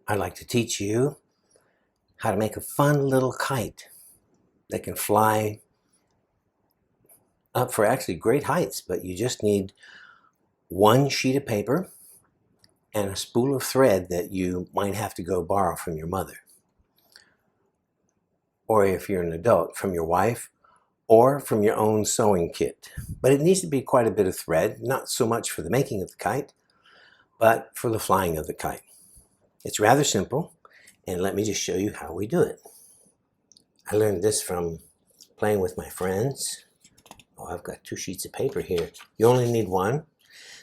I'd like to teach you how to make a fun little kite that can fly up for actually great heights, but you just need one sheet of paper and a spool of thread that you might have to go borrow from your mother. Or if you're an adult, from your wife, or from your own sewing kit. But it needs to be quite a bit of thread, not so much for the making of the kite, but for the flying of the kite. It's rather simple, and let me just show you how we do it. I learned this from playing with my friends. Oh, I've got 2 sheets of paper here. You only need one.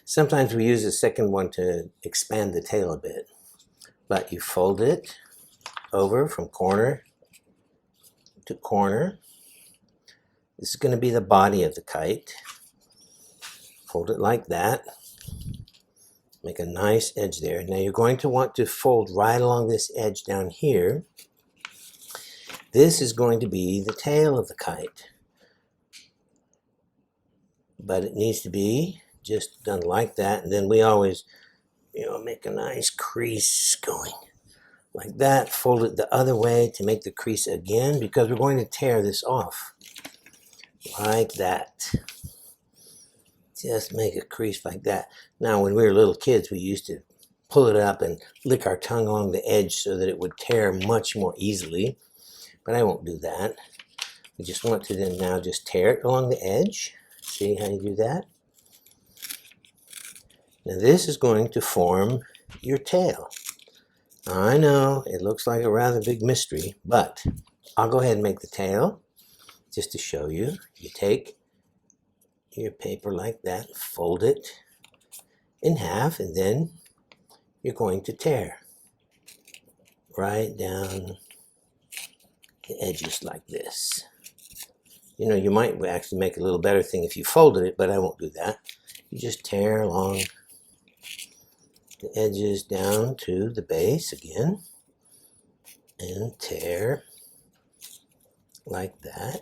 Sometimes we use a second one to expand the tail a bit. But you fold it over from corner to corner. This is going to be the body of the kite. Fold it like that. Make a nice edge there. Now you're going to want to fold right along this edge down here. This is going to be the tail of the kite. But it needs to be just done like that. And then we always, make a nice crease going like that. Fold it the other way to make the crease again, because we're going to tear this off like that. Just make a crease like that. Now, when we were little kids, we used to pull it up and lick our tongue along the edge so that it would tear much more easily. But I won't do that. We just want to then now just tear it along the edge. See how you do that? Now this is going to form your tail. I know it looks like a rather big mystery, but I'll go ahead and make the tail just to show you. You take your paper like that, fold it in half, and then you're going to tear right down the edges like this. You might actually make a little better thing if you folded it, but I won't do that. You just tear along the edges down to the base again, and tear like that.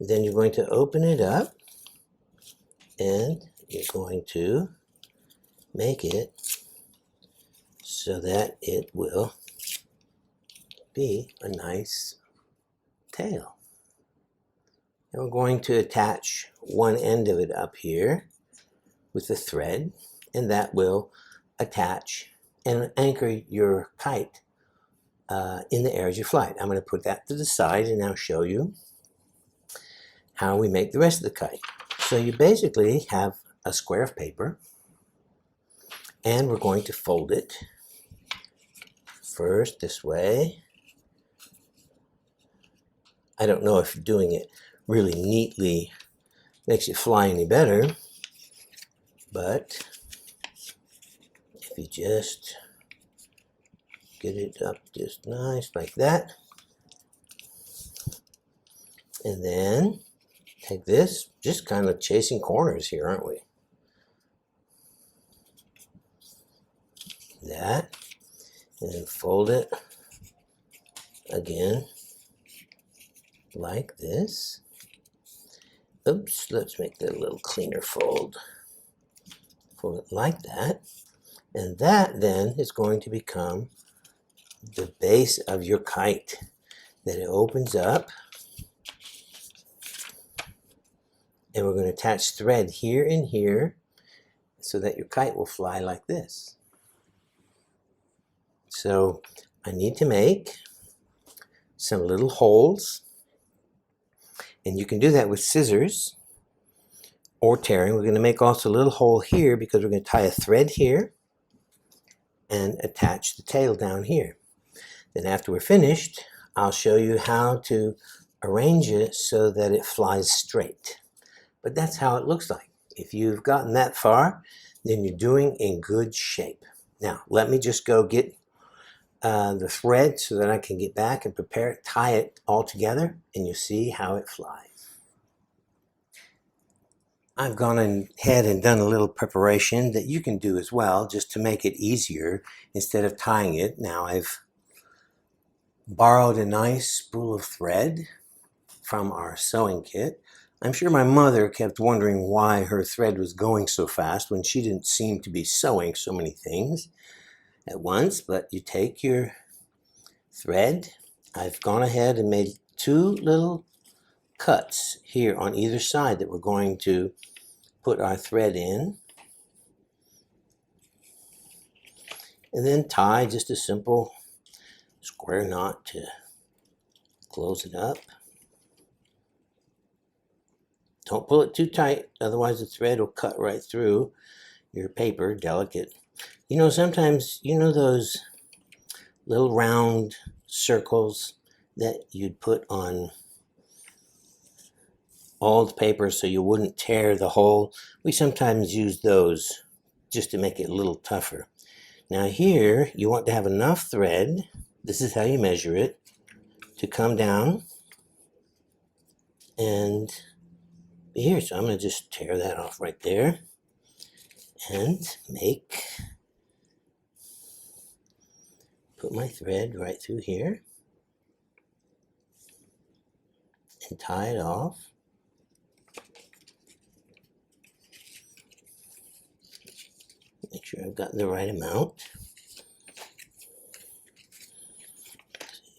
Then you're going to open it up, and you're going to make it so that it will be a nice tail. And we're going to attach one end of it up here with the thread, and that will attach and anchor your kite in the air as you fly it. I'm going to put that to the side and now show you how we make the rest of the kite. So you basically have a square of paper, and we're going to fold it first this way. I don't know if doing it really neatly makes it fly any better, but if you just get it up just nice like that, and then take this, just kind of chasing corners here, aren't we? That, and then fold it again like this. Oops, let's make that a little cleaner fold. Fold it like that. And that then is going to become the base of your kite. Then it opens up. And we're going to attach thread here and here so that your kite will fly like this. So I need to make some little holes. And you can do that with scissors or tearing. We're going to make also a little hole here because we're going to tie a thread here and attach the tail down here. Then after we're finished, I'll show you how to arrange it so that it flies straight. But that's how it looks like. If you've gotten that far, then you're doing in good shape. Now, let me just go get the thread so that I can get back and prepare it, tie it all together, and you'll see how it flies. I've gone ahead and done a little preparation that you can do as well, just to make it easier instead of tying it. Now I've borrowed a nice spool of thread from our sewing kit. I'm sure my mother kept wondering why her thread was going so fast when she didn't seem to be sewing so many things. at once, but you take your thread. I've gone ahead and made 2 little cuts here on either side that we're going to put our thread in. And then tie just a simple square knot to close it up. Don't pull it too tight, otherwise the thread will cut right through your paper, delicate. You know, sometimes, you know those little round circles that you'd put on old paper so you wouldn't tear the hole? We sometimes use those just to make it a little tougher. Now here, you want to have enough thread, this is how you measure it, to come down and be here. So I'm going to just tear that off right there and put my thread right through here and tie it off. Make sure I've got the right amount.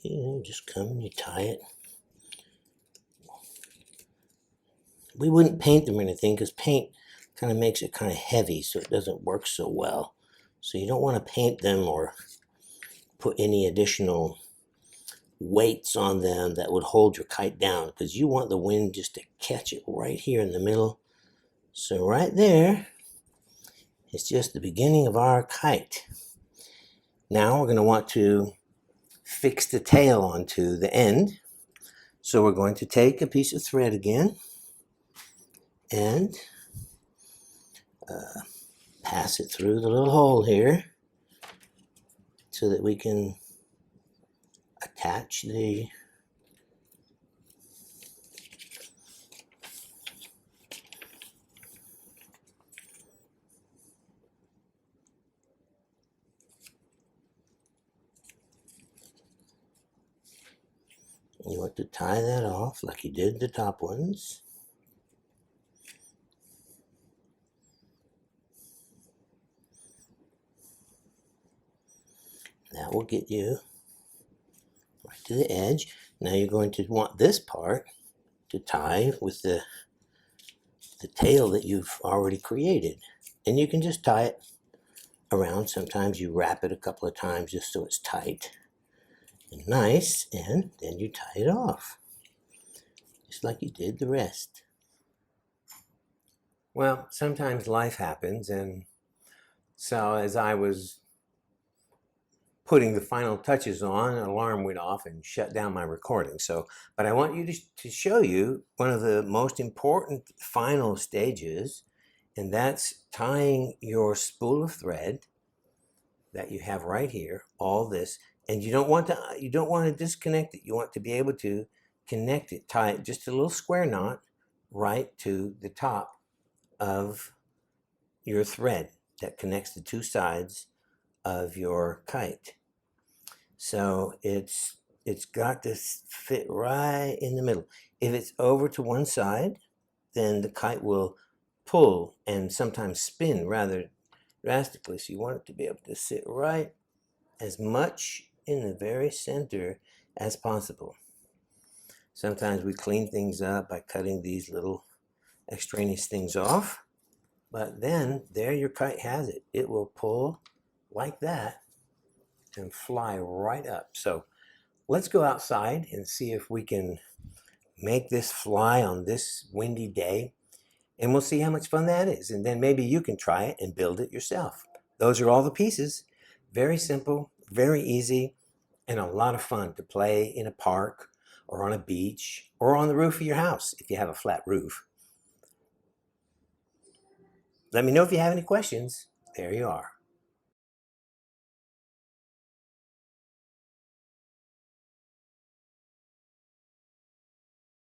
You just come and you tie it. We wouldn't paint them or anything because paint kind of makes it kind of heavy, so it doesn't work so well. So you don't want to paint them or put any additional weights on them that would hold your kite down, because you want the wind just to catch it right here in the middle. So right there is just the beginning of our kite. Now we're going to want to fix the tail onto the end. So we're going to take a piece of thread again and pass it through the little hole here so that we can attach the you want to tie that off like you did the top ones. That will get you right to the edge. Now you're going to want this part to tie with the tail that you've already created. And you can just tie it around. Sometimes you wrap it a couple of times just so it's tight and nice, and then you tie it off just like you did the rest. Well, sometimes life happens, and so as I was putting the final touches on, an alarm went off and shut down my recording. But I want you to show you one of the most important final stages, and that's tying your spool of thread that you have right here, all this. And you don't want to disconnect it. You want to be able to connect it, tie it just a little square knot right to the top of your thread that connects the 2 sides of your kite. So it's got to fit right in the middle. If it's over to one side, then the kite will pull and sometimes spin rather drastically. So you want it to be able to sit right as much in the very center as possible. Sometimes we clean things up by cutting these little extraneous things off, but then there your kite has it. It will pull like that and fly right up. So let's go outside and see if we can make this fly on this windy day, and we'll see how much fun that is. And then maybe you can try it and build it yourself. Those are all the pieces. Very simple, very easy, and a lot of fun to play in a park or on a beach or on the roof of your house if you have a flat roof. Let me know if you have any questions. There you are.